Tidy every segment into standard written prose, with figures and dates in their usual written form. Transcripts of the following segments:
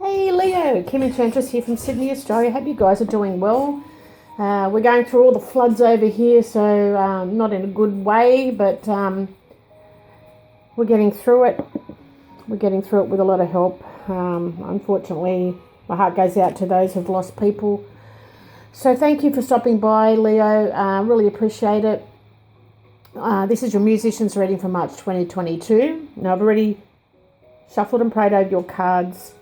Hey Leo, Kim.enchantress here from Sydney, Australia. Hope you guys are doing well. We're going through all the floods over here, so not in a good way, but we're getting through it. We're getting through it with a lot of help. Unfortunately, my heart goes out to those who've lost people. So thank you for stopping by, Leo. Really appreciate it. This is your musician's reading for March 2022. Now, I've already shuffled and prayed over your cards.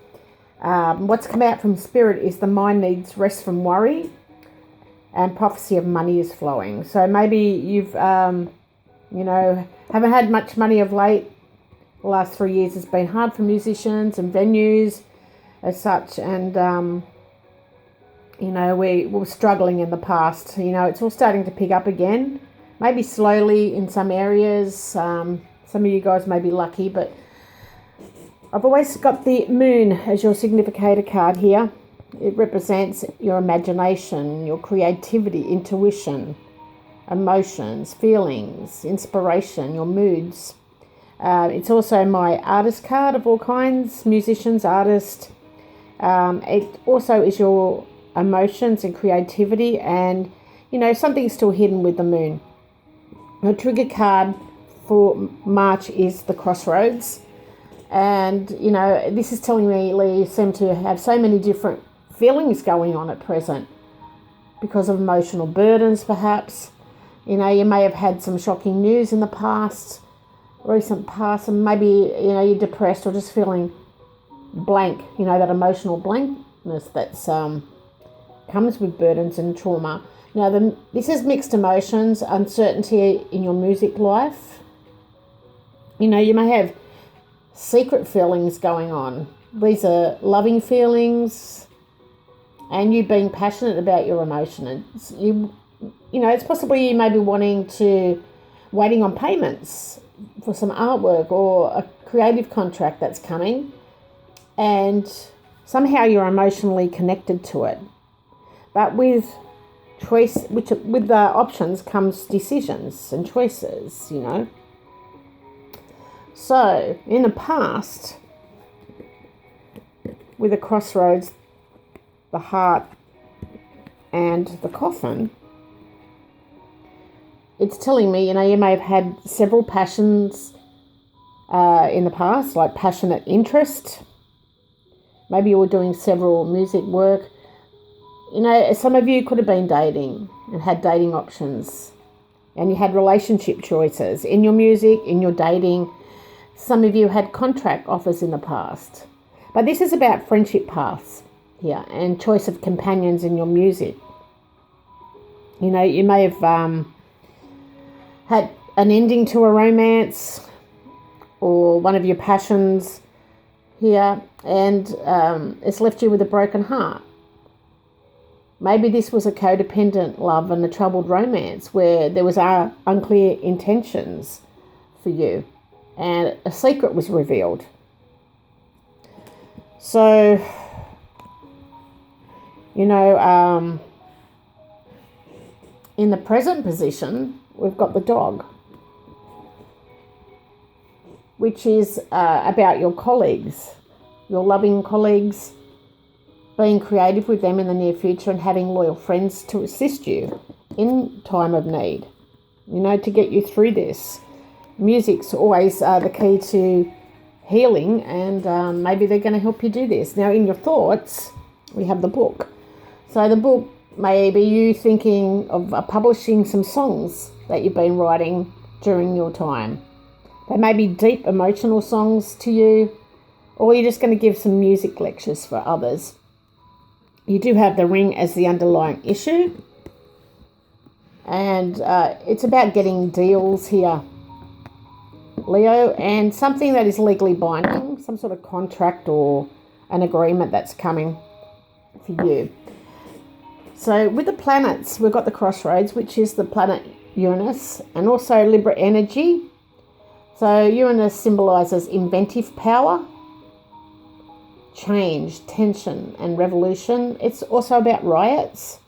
What's come out from Spirit is the mind needs rest from worry, and prophecy of money is flowing. So maybe you've, haven't had much money of late. The last 3 years has been hard for musicians and venues as such, and we were struggling in the past. It's all starting to pick up again, maybe slowly in some areas. Some of you guys may be lucky, but I've always got the moon as your significator card here. It represents your imagination, your creativity, intuition, emotions, feelings, inspiration, your moods. It's also my artist card of all kinds, musicians, artists. It also is your emotions and creativity, and, something's still hidden with the moon. Your trigger card for March is the crossroads. And, this is telling me, Lee, you seem to have so many different feelings going on at present because of emotional burdens, perhaps. You may have had some shocking news in the past, recent past, and maybe, you're depressed or just feeling blank, that emotional blankness that's comes with burdens and trauma. Now, this is mixed emotions, uncertainty in your music life. You may have secret feelings going on. These are loving feelings, and you being passionate about your emotions. It's possibly you may be waiting on payments for some artwork or a creative contract that's coming, and somehow you're emotionally connected to it. But with the options comes decisions and choices, So, in the past, with the crossroads, the heart, and the coffin, it's telling me, you may have had several passions in the past, like passionate interest. Maybe you were doing several music work. Some of you could have been dating and had dating options, and you had relationship choices in your music, in your dating. Some of you had contract offers in the past. But this is about friendship paths here and choice of companions in your music. You may have had an ending to a romance or one of your passions here, and it's left you with a broken heart. Maybe this was a codependent love and a troubled romance where there was unclear intentions for you, and a secret was revealed. So, in the present position, we've got the dog, which is about your colleagues, your loving colleagues, being creative with them in the near future and having loyal friends to assist you in time of need, to get you through this. Music's always the key to healing, and maybe they're going to help you do this. Now, in your thoughts, we have the book. So the book may be you thinking of publishing some songs that you've been writing during your time. They may be deep emotional songs to you, or you're just going to give some music lectures for others. You do have the ring as the underlying issue, and it's about getting deals here, Leo, and something that is legally binding, some sort of contract or an agreement that's coming for you. So with the planets, we've got the crossroads, which is the planet Uranus, and also Libra energy. So Uranus symbolises inventive power, change, tension, and revolution. It's also about riots,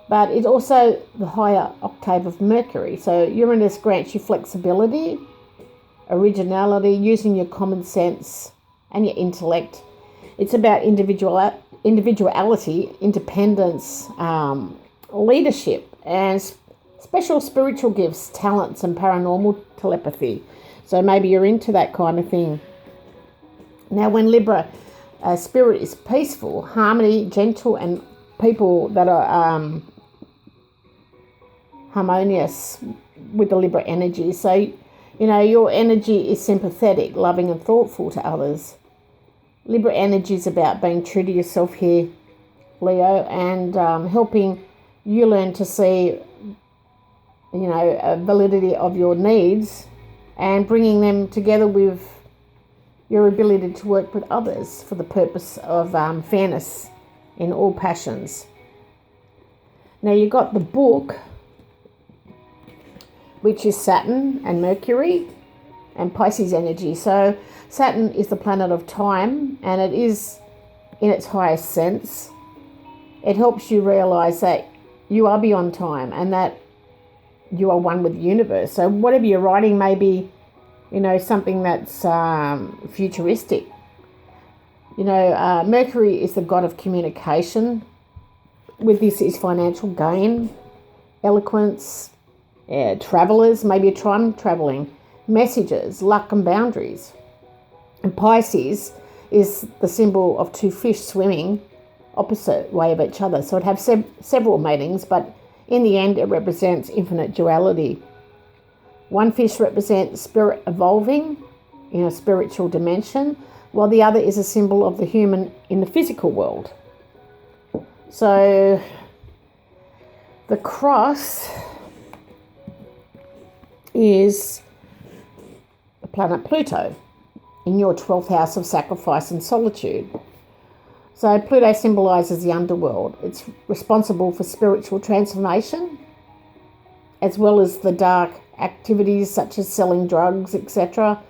but it's also the higher octave of Mercury. So Uranus grants you flexibility, originality, using your common sense and your intellect It's about individuality, independence, leadership, and special spiritual gifts, talents, and paranormal telepathy. So maybe you're into that kind of thing. Now, when Libra spirit is peaceful, harmony, gentle, and people that are harmonious with the Libra energy. So, your energy is sympathetic, loving, and thoughtful to others. Libra energy is about being true to yourself here, Leo, and helping you learn to see, a validity of your needs and bringing them together with your ability to work with others for the purpose of fairness in all passions. Now, you've got the book, which is Saturn and Mercury and Pisces energy. So Saturn is the planet of time, and it is in its highest sense. It helps you realize that you are beyond time and that you are one with the universe. So whatever you're writing may be, something that's futuristic. Mercury is the god of communication. With this is financial gain, eloquence, travelers, maybe you're time traveling, messages, luck, and boundaries. And Pisces is the symbol of two fish swimming opposite way of each other. So it have several meanings, but in the end it represents infinite duality. One fish represents spirit evolving in a spiritual dimension, while the other is a symbol of the human in the physical world. So the cross is the planet Pluto in your 12th house of sacrifice and solitude. So Pluto symbolises the underworld. It's responsible for spiritual transformation, as well as the dark activities such as selling drugs, etc.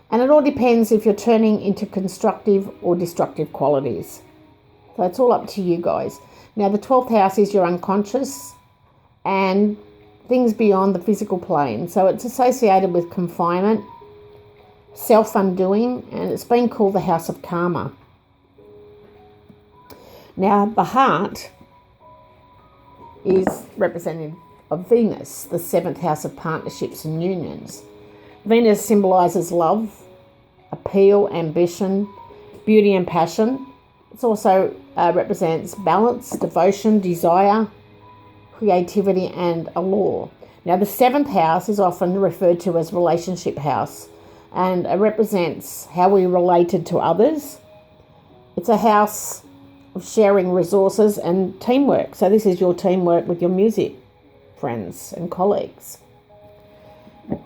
And it all depends if you're turning into constructive or destructive qualities. So it's all up to you guys. Now, the 12th house is your unconscious and things beyond the physical plane. So it's associated with confinement, self-undoing, and it's been called the house of karma. Now, the heart is representative of Venus, the 7th house of partnerships and unions. Venus symbolises love, appeal, ambition, beauty, and passion. It also represents balance, devotion, desire, creativity, and allure. Now, the 7th house is often referred to as relationship house, and it represents how we related to others. It's a house of sharing resources and teamwork. So this is your teamwork with your music friends and colleagues.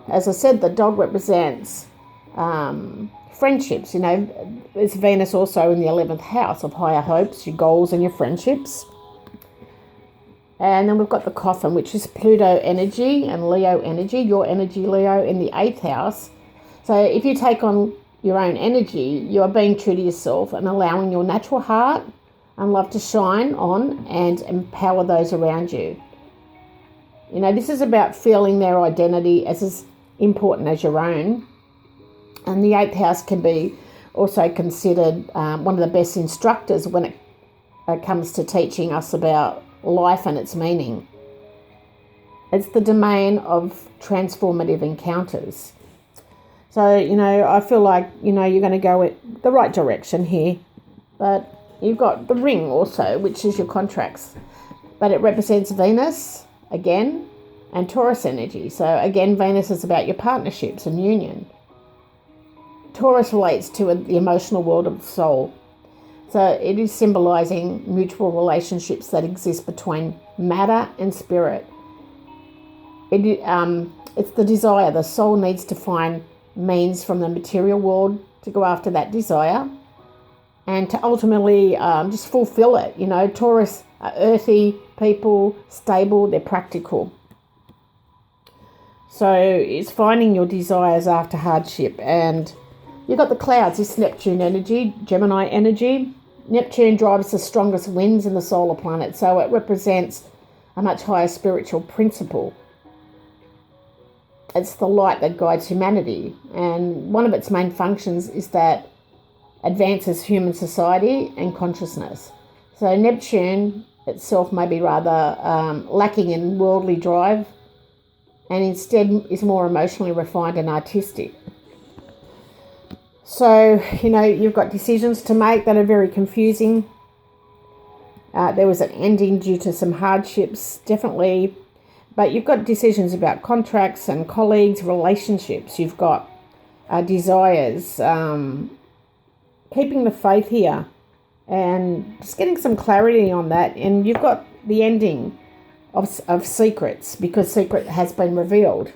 As I said, the dog represents friendships. It's Venus also in the 11th house of higher hopes, your goals and your friendships. And then we've got the coffin, which is Pluto energy and Leo energy, your energy, Leo, in the 8th house. So if you take on your own energy, you are being true to yourself and allowing your natural heart and love to shine on and empower those around you. This is about feeling their identity as important as your own. And the 8th house can be also considered one of the best instructors when it comes to teaching us about life and its meaning. It's the domain of transformative encounters. So, I feel like, you're going to go in the right direction here. But you've got the ring also, which is your contracts. But it represents Venus, again, and Taurus energy. So, again, Venus is about your partnerships and union. Taurus relates to the emotional world of the soul. So it is symbolising mutual relationships that exist between matter and spirit. It's the desire. The soul needs to find means from the material world to go after that desire and to ultimately just fulfill it. Taurus are earthy people, stable, they're practical. So it's finding your desires after hardship. And you've got the clouds, this Neptune energy, Gemini energy. Neptune drives the strongest winds in the solar planet, so it represents a much higher spiritual principle. It's the light that guides humanity, and one of its main functions is that advances human society and consciousness. So Neptune itself may be rather lacking in worldly drive, and instead is more emotionally refined and artistic. So, you've got decisions to make that are very confusing. There was an ending due to some hardships, definitely. But you've got decisions about contracts and colleagues, relationships. You've got desires, keeping the faith here, and just getting some clarity on that. And you've got the ending of secrets, because secret has been revealed.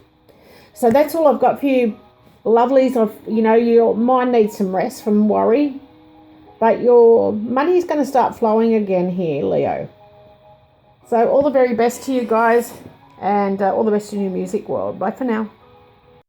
So that's all I've got for you, lovelies. Your mind needs some rest from worry, but your money is going to start flowing again here, Leo. So all the very best to you guys, and all the best in your music world. Bye for now.